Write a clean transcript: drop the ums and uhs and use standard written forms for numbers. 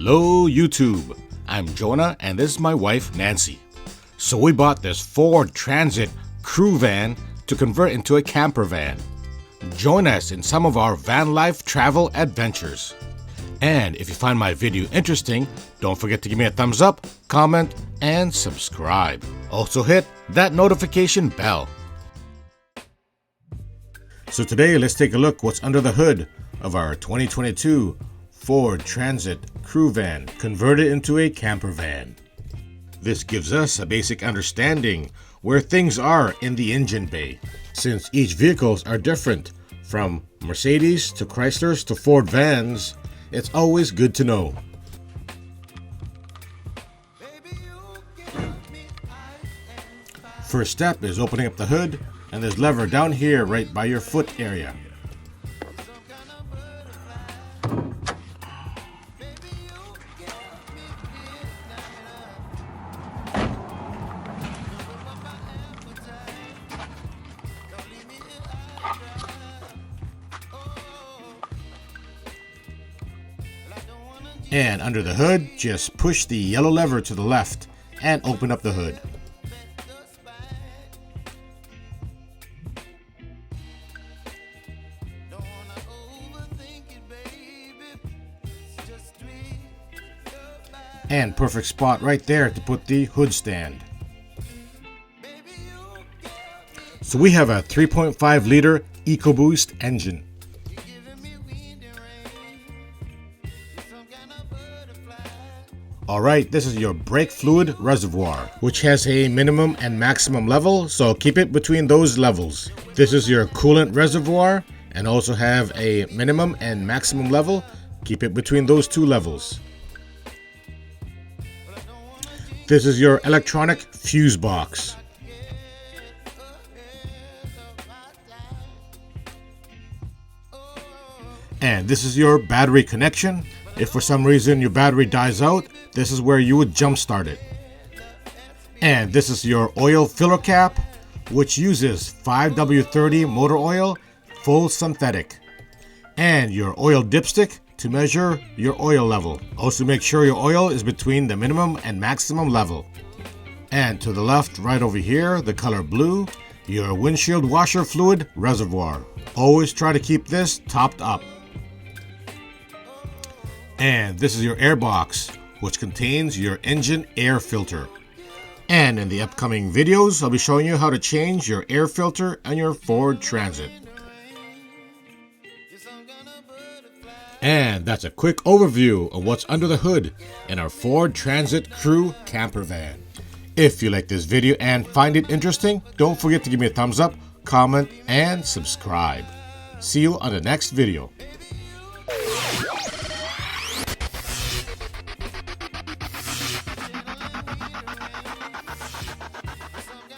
Hello YouTube, I'm Jonah and this is my wife Nancy. So we bought this Ford Transit crew van to convert into a camper van. Join us in some of our van life travel adventures. And if you find my video interesting, don't forget to give me a thumbs up, comment, and subscribe. Also hit that notification bell. So today let's take a look what's under the hood of our 2022 Ford Transit crew van converted into a camper van. This gives us a basic understanding where things are in the engine bay. Since each vehicles are different, from Mercedes to Chryslers to Ford vans, it's always good to know. First step is opening up the hood, and there's lever down here right by your foot area. And under the hood, just push the yellow lever to the left and open up the hood. And perfect spot right there to put the hood stand. So we have a 3.5 liter EcoBoost engine. Alright, this is your brake fluid reservoir, which has a minimum and maximum level, so keep it between those levels. This is your coolant reservoir, and also have a minimum and maximum level. Keep it between those two levels. This is your electronic fuse box. And this is your battery connection. If for some reason your battery dies out, this is where you would jump start it. And this is your oil filler cap, which uses 5W30 motor oil, full synthetic. And your oil dipstick to measure your oil level. Also make sure your oil is between the minimum and maximum level. And to the left, right over here, the color blue, your windshield washer fluid reservoir. Always try to keep this topped up. And this is your air box, which contains your engine air filter. And in the upcoming videos, I'll be showing you how to change your air filter on your Ford Transit. And that's a quick overview of what's under the hood in our Ford Transit Crew camper van. If you like this video and find it interesting, don't forget to give me a thumbs up, comment, and subscribe. See you on the next video.